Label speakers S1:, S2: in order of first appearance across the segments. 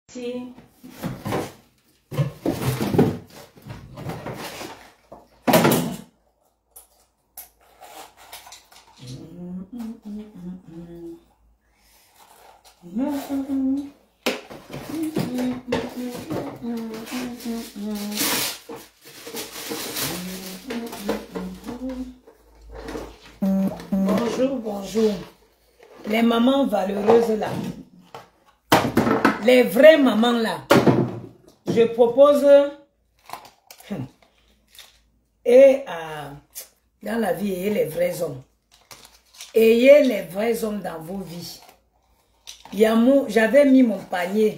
S1: Si. Bonjour, bonjour. Les mamans valeureuses là. Les vraies mamans là. Je propose dans la vie, ayez les vrais hommes. Ayez les vrais hommes dans vos vies. J'avais mis mon panier.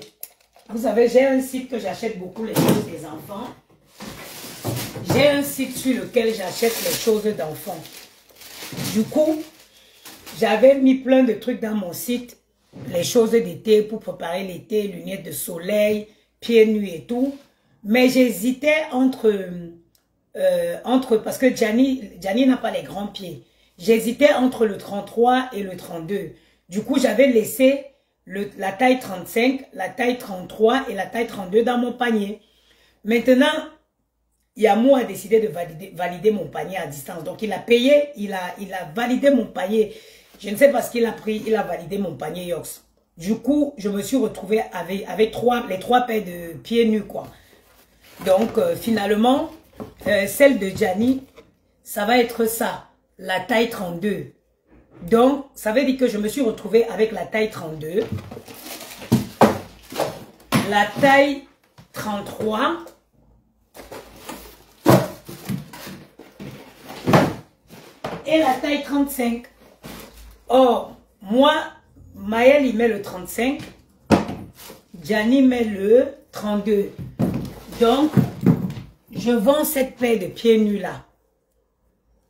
S1: Vous savez, j'ai un site que j'achète beaucoup les choses des enfants. J'ai un site sur lequel j'achète les choses d'enfants. Du coup, j'avais mis plein de trucs dans mon site. Les choses d'été pour préparer l'été, lunettes de soleil, pieds nus et tout. Mais j'hésitais parce que Gianni n'a pas les grands pieds. J'hésitais entre le 33 et le 32. Du coup, j'avais laissé la taille 35, la taille 33 et la taille 32 dans mon panier. Maintenant, Yamou a décidé de valider mon panier à distance. Donc, il a payé, il a validé mon panier. Je ne sais pas ce qu'il a pris, il a validé mon panier Yox. Du coup, je me suis retrouvée avec les trois paires de pieds nus, quoi. Donc, finalement, celle de Gianni, ça va être ça, la taille 32. Donc, ça veut dire que je me suis retrouvée avec la taille 32, la taille 33, et la taille 35. Or, moi, Maël, il met le 35. Gianni met le 32. Donc, je vends cette paire de pieds nus là.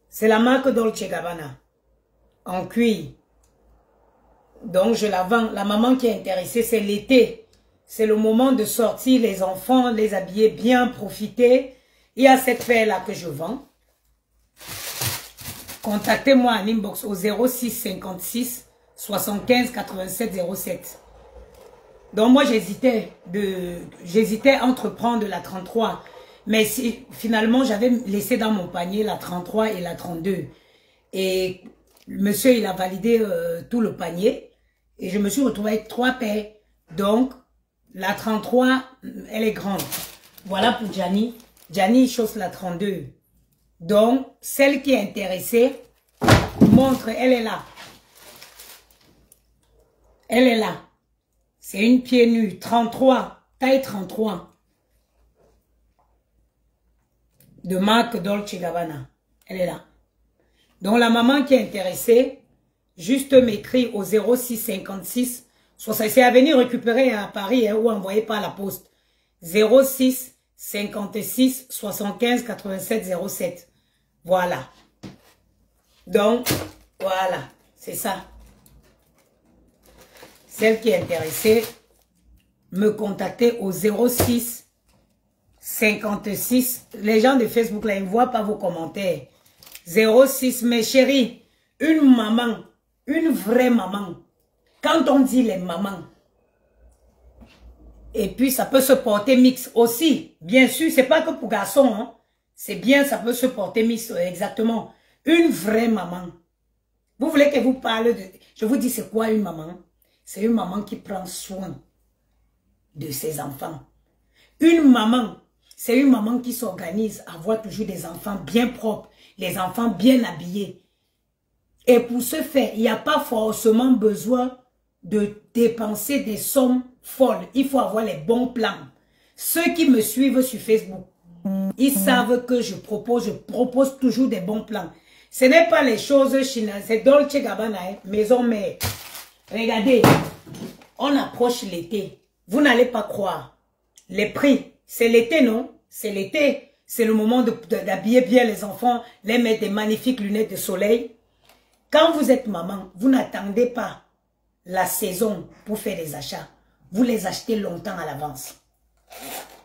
S1: C'est la marque Dolce & Gabbana. En cuir. Donc, je la vends. La maman qui est intéressée, c'est l'été. C'est le moment de sortir les enfants, les habiller bien, profiter. Il y a cette paire là que je vends. Contactez-moi en inbox au 06 56 75 87 07. Donc moi j'hésitais entre prendre la 33. Mais finalement j'avais laissé dans mon panier la 33 et la 32. Et le monsieur il a validé tout le panier. Et je me suis retrouvée avec 3 paires. Donc la 33 elle est grande. Voilà pour Gianni. Gianni chausse la 32. Donc, celle qui est intéressée, montre, elle est là. Elle est là. C'est une pied nue, 33, taille 33. De marque Dolce & Gabbana. Elle est là. Donc, la maman qui est intéressée, juste m'écrit au 06 56, c'est à venir récupérer à Paris ou envoyer par la poste. 06 56 75 87 07. Voilà. Donc, voilà. C'est ça. Celle qui est intéressée, me contacter au 06 56. Les gens de Facebook, là, ils ne voient pas vos commentaires. 06, mes chéris, une maman, une vraie maman. Quand on dit les mamans, et puis ça peut se porter mix aussi. Bien sûr, c'est pas que pour garçons, hein. C'est bien, ça peut se porter mix, exactement. Une vraie maman. Vous voulez que vous parle de... Je vous dis, c'est quoi une maman? C'est une maman qui prend soin de ses enfants. Une maman, c'est une maman qui s'organise à avoir toujours des enfants bien propres, les enfants bien habillés. Et pour ce faire, il n'y a pas forcément besoin de dépenser des sommes folles. Il faut avoir les bons plans. Ceux qui me suivent sur Facebook, ils savent que je propose toujours des bons plans. Ce n'est pas les choses chinoises, c'est Dolce & Gabbana, hein, maison mère. Regardez, on approche l'été. Vous n'allez pas croire. Les prix, c'est l'été, non? C'est l'été. C'est le moment d'habiller bien les enfants, les mettre des magnifiques lunettes de soleil. Quand vous êtes maman, vous n'attendez pas la saison pour faire des achats. Vous les achetez longtemps à l'avance.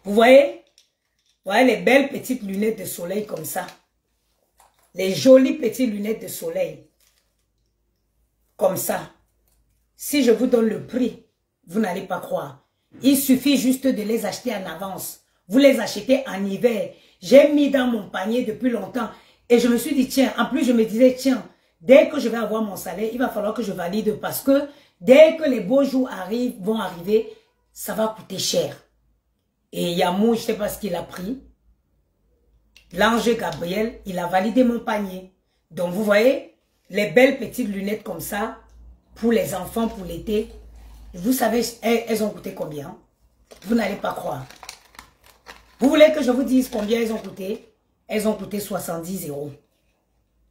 S1: Vous voyez? Vous voyez les belles petites lunettes de soleil comme ça. Les jolies petites lunettes de soleil. Comme ça. Si je vous donne le prix, vous n'allez pas croire. Il suffit juste de les acheter en avance. Vous les achetez en hiver. J'ai mis dans mon panier depuis longtemps. Et je me suis dit, tiens, en plus je me disais, tiens, dès que je vais avoir mon salaire, il va falloir que je valide parce que dès que les beaux jours vont arriver, ça va coûter cher. Et Yamou, je ne sais pas ce qu'il a pris. L'ange Gabriel, il a validé mon panier. Donc vous voyez, les belles petites lunettes comme ça, pour les enfants, pour l'été, vous savez, elles ont coûté combien? Vous n'allez pas croire. Vous voulez que je vous dise combien elles ont coûté? Elles ont coûté 70 €.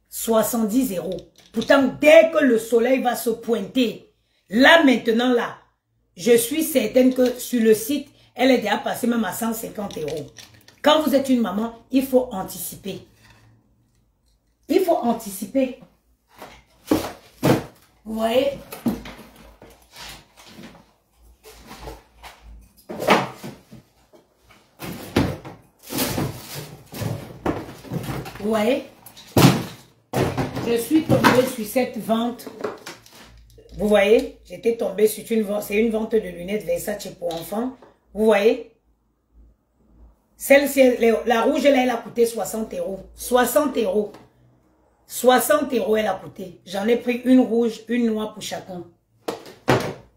S1: 70 €. Pourtant, dès que le soleil va se pointer, là maintenant, là, je suis certaine que sur le site, elle est déjà passée même à 150 €. Quand vous êtes une maman, il faut anticiper. Il faut anticiper. Vous voyez? Vous voyez? Je suis tombée sur cette vente. Vous voyez? J'étais tombée sur une vente. C'est une vente de lunettes Versace pour enfants. Vous voyez? Celle-ci, la rouge, là, elle a coûté 60 €. 60 €. 60 € elle a coûté. J'en ai pris une rouge, une noire pour chacun.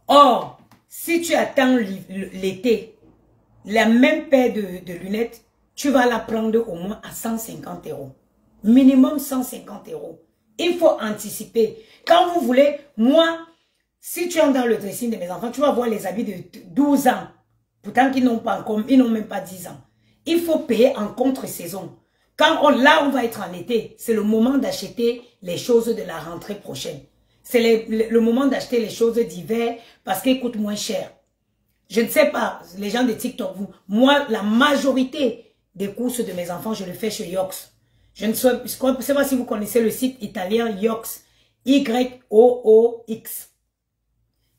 S1: Or, si tu attends l'été, la même paire de lunettes, tu vas la prendre au moins à 150 €. Minimum 150 €. Il faut anticiper. Quand vous voulez, moi, si tu entres dans le dressing de mes enfants, tu vas voir les habits de 12 ans. Pourtant qu'ils n'ont pas encore, ils n'ont même pas 10 ans. Il faut payer en contre-saison. Là, on va être en été, c'est le moment d'acheter les choses de la rentrée prochaine. C'est le moment d'acheter les choses d'hiver parce qu'elles coûtent moins cher. Je ne sais pas, les gens de TikTok, moi, la majorité des courses de mes enfants, je le fais chez Yox. Je ne sais pas si vous connaissez le site italien Yox. YOOX.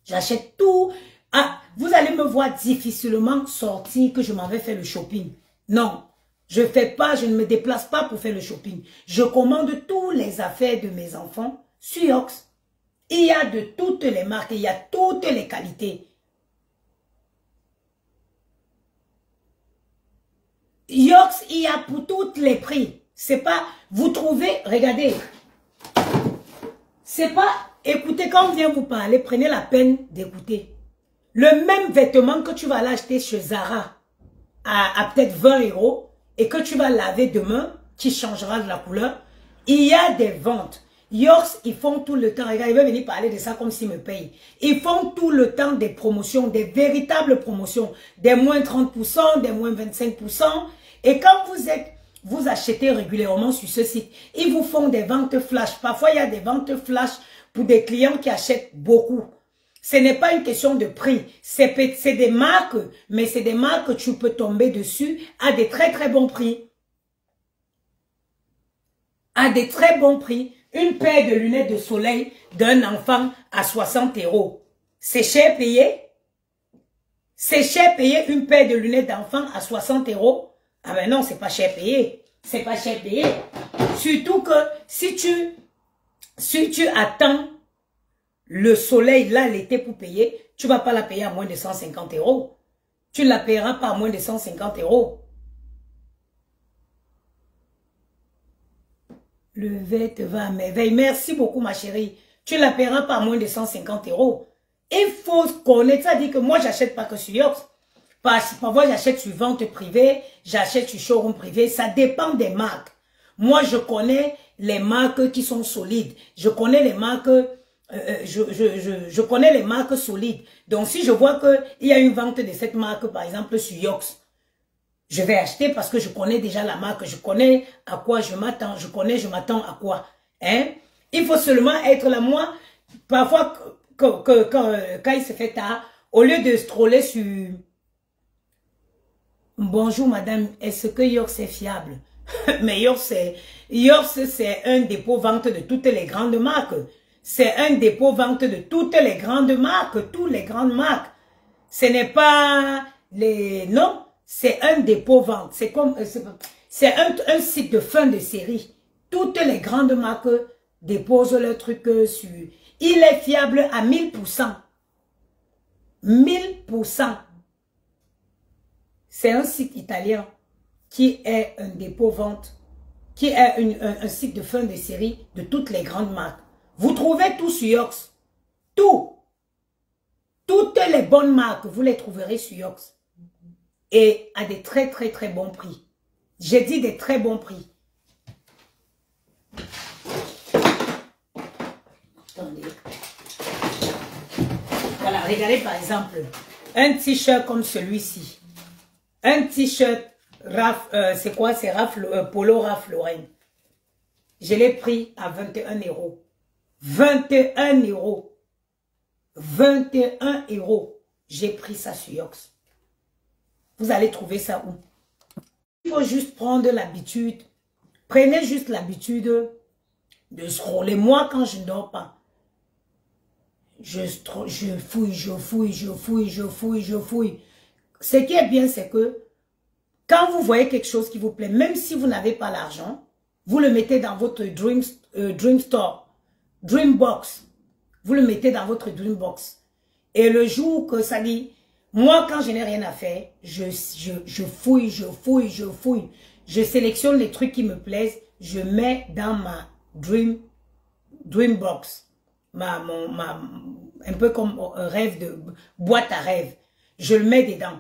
S1: J'achète tout. Ah, vous allez me voir difficilement sortir que je m'en vais faire le shopping. Non. Je ne me déplace pas pour faire le shopping. Je commande tous les affaires de mes enfants sur Yox. Il y a de toutes les marques, il y a toutes les qualités. Yox, il y a pour tous les prix. C'est pas, vous trouvez, regardez. C'est pas, écoutez, quand on vient vous parler, prenez la peine d'écouter. Le même vêtement que tu vas l'acheter chez Zara à peut-être 20 € et que tu vas laver demain, qui changera de la couleur, il y a des ventes. Yox, ils font tout le temps, regarde, il va venir parler de ça comme s'ils me payent. Ils font tout le temps des promotions, des véritables promotions, des moins 30%, des moins 25%. Et quand vous achetez régulièrement sur ce site, ils vous font des ventes flash. Parfois, il y a des ventes flash pour des clients qui achètent beaucoup. Ce n'est pas une question de prix. C'est des marques, mais c'est des marques que tu peux tomber dessus à des très très bons prix. À des très bons prix. Une paire de lunettes de soleil d'un enfant à 60 €. C'est cher payé? C'est cher payé une paire de lunettes d'enfant à 60 €? Ah ben non, c'est pas cher payé. C'est pas cher payé. Surtout que si tu attends le soleil, là, l'été pour payer, tu vas pas la payer à moins de 150 €. Tu ne la payeras pas à moins de 150 €. Le verre te va à merveille. Merci beaucoup, ma chérie. Tu ne la paieras pas à moins de 150 €. Il faut connaître ça, dit que moi, j'achète pas que sur Yox. Parfois, j'achète sur vente privée, j'achète sur showroom privé. Ça dépend des marques. Moi, je connais les marques qui sont solides. Je connais les marques, je connais les marques solides. Donc, si je vois qu'il y a une vente de cette marque, par exemple, sur Yox, je vais acheter parce que je connais déjà la marque. Je connais à quoi je m'attends. Je m'attends à quoi. Hein? Il faut seulement être là. Moi, parfois, quand il se fait tard, au lieu de scroller sur... Bonjour madame, est-ce que Yox est fiable? Mais Yox, c'est un dépôt vente de toutes les grandes marques. C'est un dépôt vente de toutes les grandes marques, toutes les grandes marques. Ce n'est pas les... Non, c'est un dépôt vente. C'est comme... C'est un site de fin de série. Toutes les grandes marques déposent leurs trucs sur... Il est fiable à 1000%. 1000%. C'est un site italien qui est un dépôt-vente, qui est un site de fin de série de toutes les grandes marques. Vous trouvez tout sur Yox. Tout. Toutes les bonnes marques, vous les trouverez sur Yox. Et à des très très très bons prix. J'ai dit des très bons prix. Attendez. Voilà, regardez par exemple, un t-shirt comme celui-ci. Un t-shirt, c'est quoi? C'est Polo Ralph Lauren. Je l'ai pris à 21 €. 21 €. 21 €. J'ai pris ça sur Yox. Vous allez trouver ça où? Il faut juste prendre l'habitude. Prenez juste l'habitude de scroller. Moi, quand je ne dors pas, je fouille, je fouille, je fouille, je fouille, je fouille. Ce qui est bien, c'est que quand vous voyez quelque chose qui vous plaît, même si vous n'avez pas l'argent, vous le mettez dans votre Dream Store, Dreambox. Vous le mettez dans votre Dreambox. Et le jour que ça dit, moi, quand je n'ai rien à faire, je fouille, je fouille, je fouille. Je sélectionne les trucs qui me plaisent, je mets dans ma Dreambox. Un peu comme un rêve de boîte à rêve. Je le mets dedans.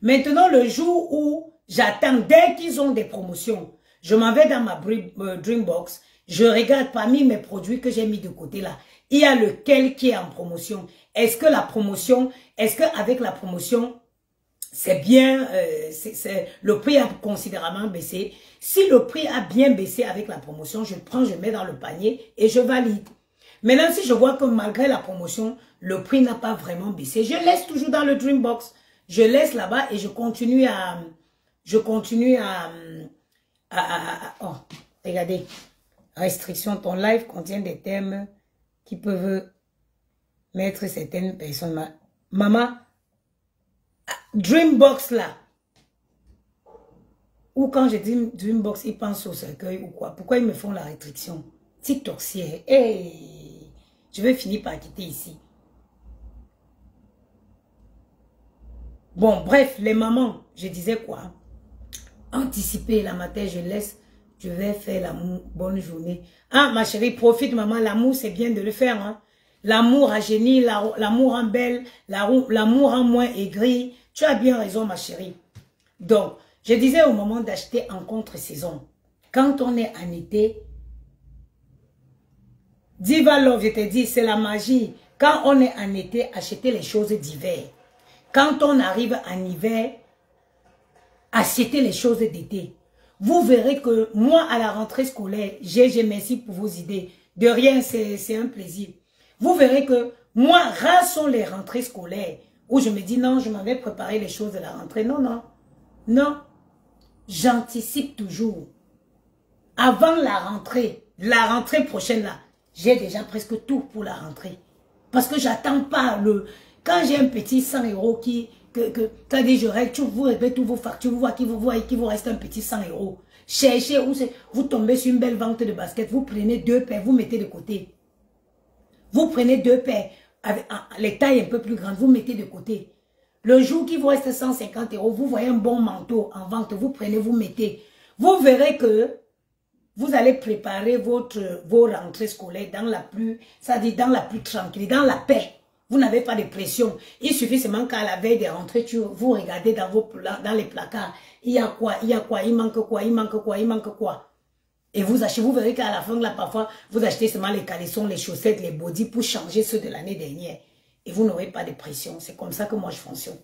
S1: Maintenant, le jour où j'attends, dès qu'ils ont des promotions, je m'en vais dans ma Dreambox, je regarde parmi mes produits que j'ai mis de côté là, il y a lequel qui est en promotion. Est-ce que la promotion, est-ce qu'avec la promotion, c'est bien, le prix a considérablement baissé. Si le prix a bien baissé avec la promotion, je prends, je mets dans le panier et je valide. Maintenant, si je vois que malgré la promotion, le prix n'a pas vraiment baissé, je laisse toujours dans le Dreambox. Je laisse là-bas et je continue à... oh, regardez. Restriction, ton live contient des thèmes qui peuvent mettre certaines personnes... Maman, Dreambox là, ou quand je dis Dreambox, ils pensent au cercueil ou quoi. Pourquoi ils me font la restriction? TikToksière. Hey, je vais finir par quitter ici. Bon, bref, les mamans, je disais quoi? Anticiper la matin, je laisse, je vais faire l'amour. Bonne journée. Ah, ma chérie, profite, maman, l'amour, c'est bien de le faire. Hein? L'amour rajeunit, l'amour rend belle, l'amour rend moins aigri. Tu as bien raison, ma chérie. Donc, je disais au moment d'acheter en contre-saison, quand on est en été, Diva Love, je te dis, c'est la magie. Quand on est en été, achetez les choses d'hiver. Quand on arrive en hiver, achetez les choses d'été. Vous verrez que moi, à la rentrée scolaire, j'ai merci pour vos idées. De rien, c'est un plaisir. Vous verrez que moi, rares sont les rentrées scolaires où je me dis non, je m'en vais préparer les choses de la rentrée. Non, non, non. J'anticipe toujours. Avant la rentrée prochaine là, j'ai déjà presque tout pour la rentrée. Parce que j'attends pas le... Quand j'ai un petit 100 € t'as dit je règle, vous réglez tous vos factures, vous voyez qu'il vous reste un petit 100 €. Cherchez, vous tombez sur une belle vente de basket, vous prenez 2 paires, vous mettez de côté. Vous prenez 2 paires, avec les tailles un peu plus grandes, vous mettez de côté. Le jour qu'il vous reste 150 €, vous voyez un bon manteau en vente, vous prenez, vous mettez. Vous verrez que vous allez préparer vos rentrées scolaires dans la plus, c'est-à-dire dans la plus tranquille, dans la paix. Vous n'avez pas de pression. Il suffit seulement qu'à la veille des rentrées, vous regardez dans les placards. Il y a quoi, il y a quoi, il manque quoi, il manque quoi, il manque quoi. Et vous achetez, vous verrez qu'à la fin, là, parfois, vous achetez seulement les caleçons, les chaussettes, les bodys pour changer ceux de l'année dernière. Et vous n'aurez pas de pression. C'est comme ça que moi, je fonctionne.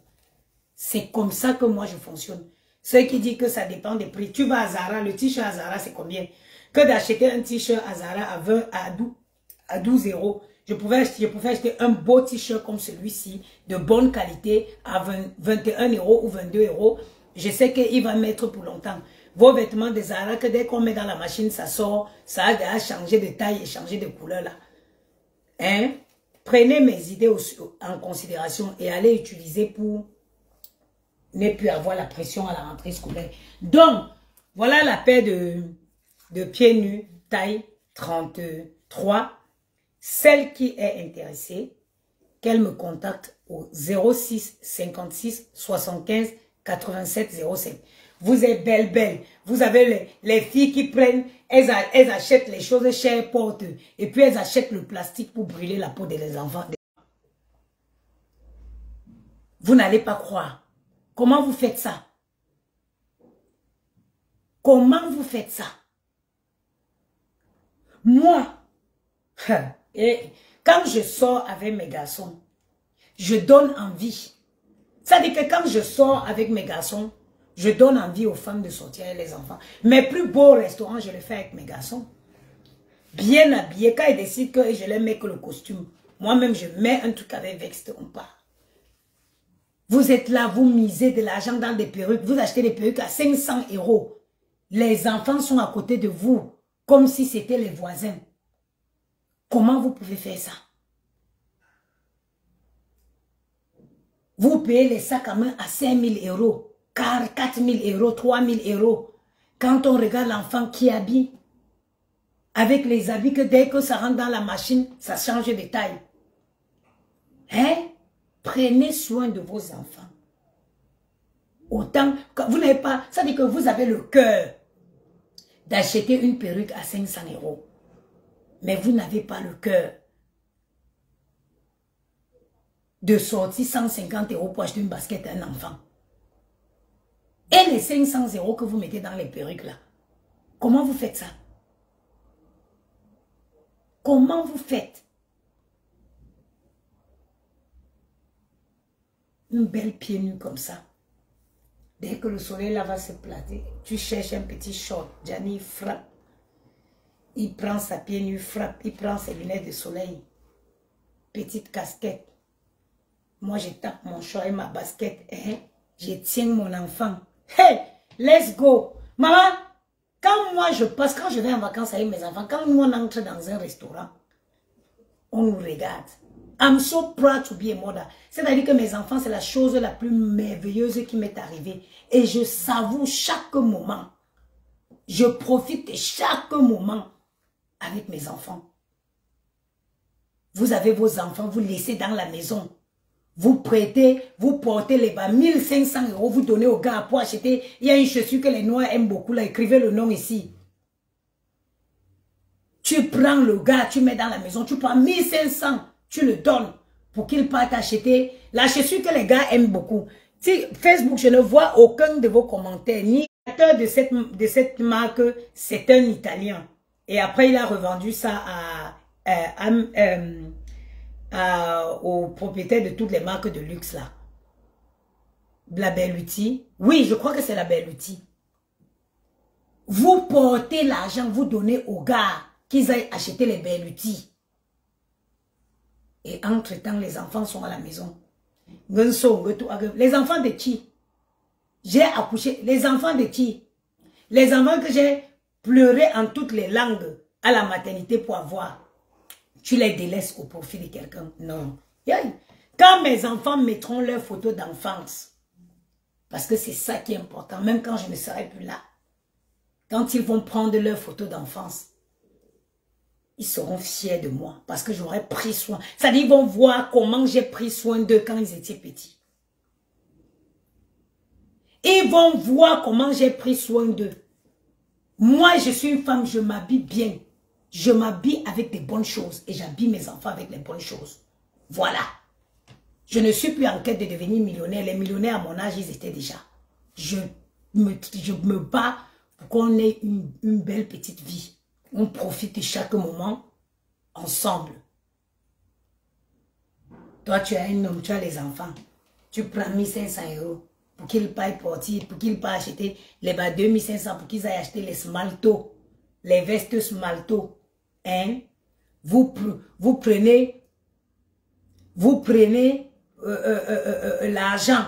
S1: C'est comme ça que moi, je fonctionne. Ceux qui disent que ça dépend des prix. Tu vas à Zara, le t-shirt à Zara, c'est combien? Que d'acheter un t-shirt à Zara à 12 €. Je pouvais acheter un beau t-shirt comme celui-ci, de bonne qualité, à 21 € ou 22 €. Je sais qu'il va mettre pour longtemps. Vos vêtements de Zara, que dès qu'on met dans la machine, ça sort, ça a déjà changé de taille et changé de couleur là. Hein? Prenez mes idées en considération et allez utiliser pour ne plus avoir la pression à la rentrée scolaire. Donc, voilà la paire de pieds nus, taille 33. Celle qui est intéressée, qu'elle me contacte au 06 56 75 87,05. Vous êtes belle. Vous avez les filles qui prennent, elles achètent les choses chères, portent, et puis elles achètent le plastique pour brûler la peau des enfants. Vous n'allez pas croire. Comment vous faites ça? Comment vous faites ça? Moi, et quand je sors avec mes garçons, je donne envie. Ça veut dire que quand je sors avec mes garçons, je donne envie aux femmes de sortir avec les enfants. Mes plus beaux restaurants, je les fais avec mes garçons. Bien habillés. Quand ils décident que je les mets que le costume, moi-même, je mets un truc avec Vext, on part. Vous êtes là, vous misez de l'argent dans des perruques. Vous achetez des perruques à 500 €. Les enfants sont à côté de vous, comme si c'était les voisins. Comment vous pouvez faire ça? Vous payez les sacs à main à 5 000 €, 4 000 €, 3 000 €. Quand on regarde l'enfant qui habille, avec les habits que dès que ça rentre dans la machine, ça change de taille. Hein? Prenez soin de vos enfants. Autant que vous n'avez pas, ça veut dire que vous avez le cœur d'acheter une perruque à 500 €. Mais vous n'avez pas le cœur de sortir 150 € pour acheter une basket à un enfant. Et les 500 € que vous mettez dans les perruques là, comment vous faites ça? Comment vous faites? Une belle pied nu comme ça. Dès que le soleil là va se plater, tu cherches un petit short. Gianni frappe. Il prend sa pied nu, frappe. Il prend ses lunettes de soleil. Petite casquette. Moi, je tape mon short et ma basket. Hein? Je tiens mon enfant. Hey, let's go. Maman, quand moi je passe, quand je vais en vacances avec mes enfants, quand nous on entre dans un restaurant, on nous regarde. I'm so proud to be a mother. C'est-à-dire que mes enfants, c'est la chose la plus merveilleuse qui m'est arrivée. Et je savoure chaque moment. Je profite de chaque moment avec mes enfants. Vous avez vos enfants, vous laissez dans la maison. Vous prêtez, vous portez les bas, 1500 €, vous donnez au gars pour acheter. Il y a une chaussure que les Noirs aiment beaucoup, là, écrivez le nom ici. Tu prends le gars, tu mets dans la maison, tu prends 1500, tu le donnes pour qu'il parte acheter la chaussure que les gars aiment beaucoup. Si Facebook, je ne vois aucun de vos commentaires, ni de cette marque, c'est un Italien. Et après, il a revendu ça aux propriétaires de toutes les marques de luxe là. La Belluti. Oui, je crois que c'est la Belluti. Vous portez l'argent, vous donnez aux gars qu'ils aillent acheter les Belluti. Et entre-temps, les enfants sont à la maison. Les enfants de qui? J'ai accouché. Les enfants de qui? Les enfants que j'ai pleuré en toutes les langues à la maternité pour avoir. Tu les délaisses au profit de quelqu'un? Non. Quand mes enfants mettront leurs photos d'enfance, parce que c'est ça qui est important, même quand je ne serai plus là, quand ils vont prendre leurs photos d'enfance, ils seront fiers de moi parce que j'aurais pris soin. C'est-à-dire ils vont voir comment j'ai pris soin d'eux quand ils étaient petits. Ils vont voir comment j'ai pris soin d'eux. Moi, je suis une femme, je m'habille bien. Je m'habille avec des bonnes choses et j'habille mes enfants avec les bonnes choses. Voilà. Je ne suis plus en quête de devenir millionnaire. Les millionnaires à mon âge, ils étaient déjà. Je me bats pour qu'on ait une belle petite vie. On profite de chaque moment ensemble. Toi, tu as un homme, tu as les enfants. Tu prends 1500 € pour qu'ils paient porter, pour qu'ils paient acheter les bas 2500 pour qu'ils aillent acheter les smaltos, les vestes smaltos. Hein? Vous prenez l'argent,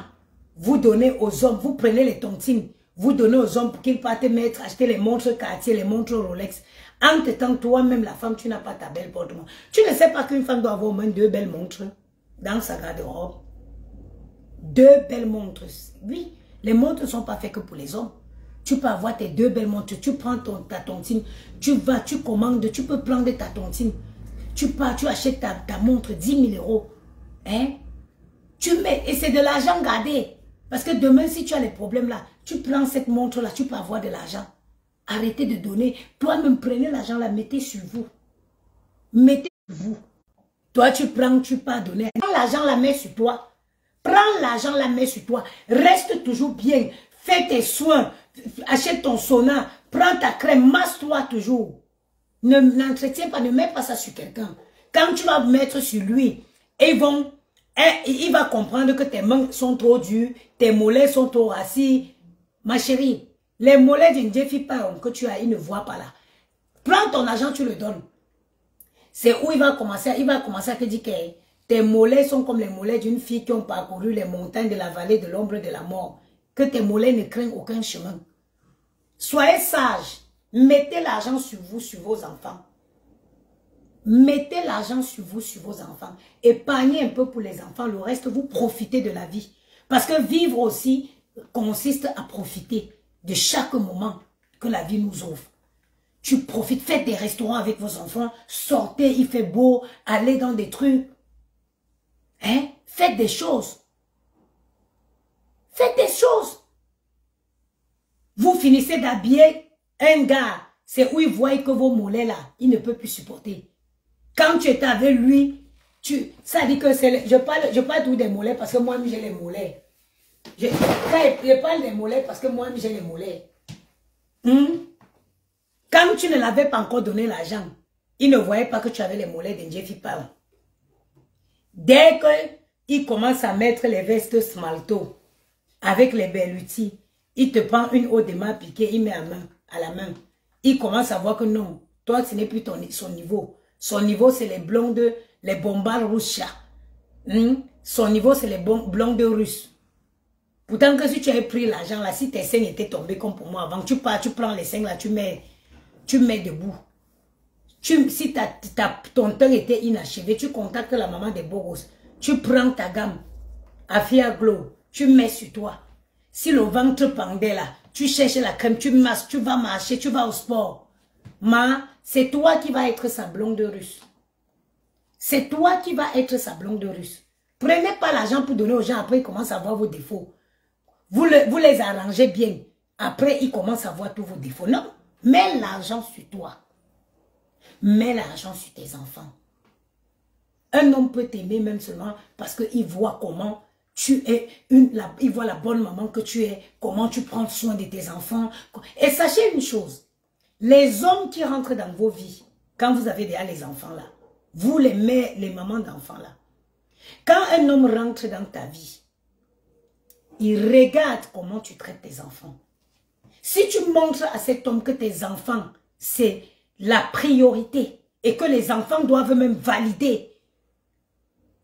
S1: vous donnez aux hommes, vous prenez les tontines, vous donnez aux hommes pour qu'ils partent mettre, acheter les montres Cartier, les montres Rolex. Entre-temps, toi-même, la femme, tu n'as pas ta belle porte-montre. Tu ne sais pas qu'une femme doit avoir au moins 2 belles montres dans sa garde-robe. 2 belles montres. Oui, les montres ne sont pas faites que pour les hommes. Tu peux avoir tes 2 belles montres, tu prends ta tontine, tu vas, tu commandes, tu peux prendre ta tontine. Tu pars, tu achètes ta montre 10 000 €. Hein? Tu mets, et c'est de l'argent gardé. Parce que demain, si tu as les problèmes là, tu prends cette montre-là, tu peux avoir de l'argent. Arrêtez de donner. Toi-même, prenez l'argent là, mettez sur vous. Mettez sur vous. Toi, tu prends, tu peux donner. Prends l'argent, la mets sur toi. Prends l'argent, la mets sur toi. Reste toujours bien. Fais tes soins. Achète ton sauna. Prends ta crème. Masse-toi toujours. N'entretiens pas, ne mets pas ça sur quelqu'un. Quand tu vas mettre sur lui, il va comprendre que tes mains sont trop dures, tes mollets sont trop assis. Ma chérie, les mollets d'une vieille fille que tu as, il ne voit pas là. Prends ton argent, tu le donnes. C'est où il va commencer à te dire que tes mollets sont comme les mollets d'une fille qui ont parcouru les montagnes de la vallée de l'ombre de la mort. Que tes mollets ne craignent aucun chemin. Soyez sages. Mettez l'argent sur vous, sur vos enfants. Mettez l'argent sur vous, sur vos enfants. Épargnez un peu pour les enfants. Le reste, vous profitez de la vie. Parce que vivre aussi consiste à profiter de chaque moment que la vie nous offre. Tu profites, faites des restaurants avec vos enfants, sortez, il fait beau, allez dans des trucs. Hein? Faites des choses. Faites des choses. Vous finissez d'habiller un gars, c'est où il voit que vos mollets là, il ne peut plus supporter. Quand tu étais avec lui, ça dit que c'est... Je parle tout des mollets parce que moi, j'ai les mollets. Je parle des mollets parce que moi, j'ai les mollets. Quand tu ne l'avais pas encore donné l'argent, il ne voyait pas que tu avais les mollets d'un Jeffy Power. Dès qu'il commence à mettre les vestes smalto avec les bellutis, il te prend une eau de main piquée, il met à la main. Il commence à voir que non, toi, ce n'est plus son niveau. Son niveau, c'est les blondes, les bombards russes. Son niveau, c'est les blondes russes. Pourtant que si tu avais pris l'argent là, si tes seins étaient tombés comme pour moi avant, tu prends les seins là, tu mets debout. Si ton temps était inachevé, tu contactes la maman des Bogos. Tu prends ta gamme, Afia Glow, tu mets sur toi. Si le ventre pendait là, tu cherches la crème, tu masses, tu vas marcher, tu vas au sport. C'est toi qui vas être sa blonde russe. C'est toi qui vas être sa blonde russe. Prenez pas l'argent pour donner aux gens, après ils commencent à voir vos défauts. Vous les arrangez bien. Après, ils commencent à voir tous vos défauts. Non, mets l'argent sur toi. Mets l'argent sur tes enfants. Un homme peut t'aimer même seulement parce qu'il voit comment tu es, il voit la bonne maman que tu es, comment tu prends soin de tes enfants. Et sachez une chose, les hommes qui rentrent dans vos vies, quand vous avez déjà les enfants là, vous les mamans d'enfants là, quand un homme rentre dans ta vie, il regarde comment tu traites tes enfants. Si tu montres à cet homme que tes enfants, c'est la priorité et que les enfants doivent même valider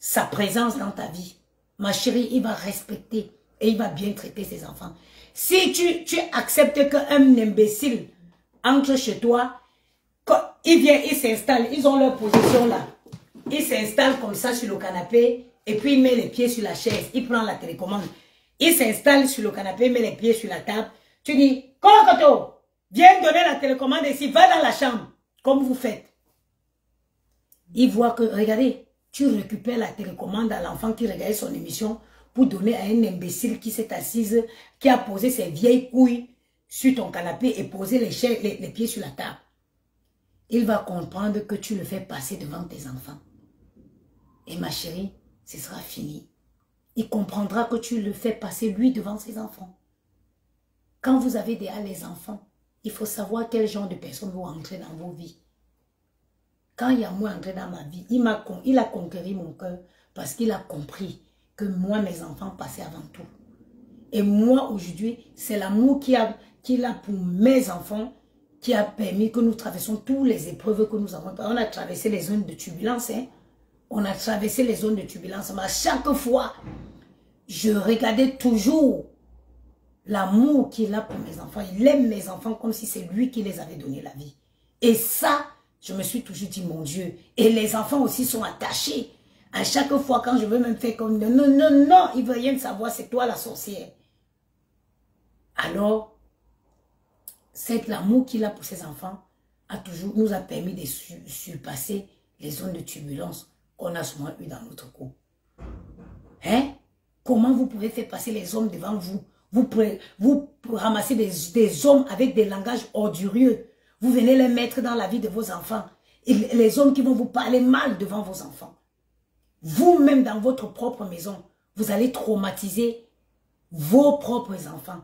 S1: sa présence dans ta vie, ma chérie, il va respecter et il va bien traiter ses enfants. Si tu acceptes qu'un imbécile entre chez toi, quand il vient, il s'installe, ils ont leur position là. Il s'installe comme ça sur le canapé et puis il met les pieds sur la chaise, il prend la télécommande. Il s'installe sur le canapé, met les pieds sur la table. Tu dis, Kolokoto, viens donner la télécommande ici, va dans la chambre, comme vous faites. Il voit que, regardez, tu récupères la télécommande à l'enfant qui regardait son émission pour donner à un imbécile qui s'est assise, qui a posé ses vieilles couilles sur ton canapé et posé les pieds sur la table. Il va comprendre que tu le fais passer devant tes enfants. Et ma chérie, ce sera fini. Il comprendra que tu le fais passer lui devant ses enfants. Quand vous avez déjà les enfants, il faut savoir quel genre de personnes vont entrer dans vos vies. Quand il y a moi entré dans ma vie, il a conquéri mon cœur parce qu'il a compris que moi, mes enfants passaient avant tout. Et moi, aujourd'hui, c'est l'amour qu'il a pour mes enfants qui a permis que nous traversions toutes les épreuves que nous avons. On a traversé les zones de turbulence, hein? On a traversé les zones de turbulence, mais à chaque fois, je regardais toujours l'amour qu'il a pour mes enfants. Il aime mes enfants comme si c'est lui qui les avait donné la vie. Et ça, je me suis toujours dit, mon Dieu. Et les enfants aussi sont attachés. À chaque fois, quand je veux même faire comme, non, non, non, il ne veut rien savoir, c'est toi la sorcière. Alors, c'est l'amour qu'il a pour ses enfants nous a permis de surpasser les zones de turbulence qu'on a souvent eu dans notre couple. Hein? Comment vous pouvez faire passer les hommes devant vous? Vous ramassez des hommes avec des langages ordurieux. Vous venez les mettre dans la vie de vos enfants. Et les hommes qui vont vous parler mal devant vos enfants. Vous-même dans votre propre maison, vous allez traumatiser vos propres enfants.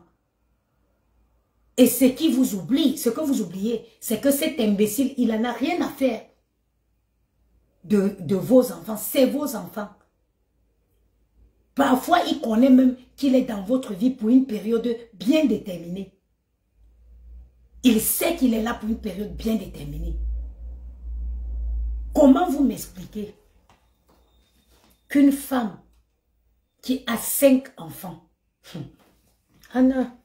S1: Et ce qui vous oublie, ce que vous oubliez, c'est que cet imbécile, il n'en a rien à faire de vos enfants. C'est vos enfants. Parfois, il connaît même qu'il est dans votre vie pour une période bien déterminée. Il sait qu'il est là pour une période bien déterminée. Comment vous m'expliquez qu'une femme qui a 5 enfants, Anna,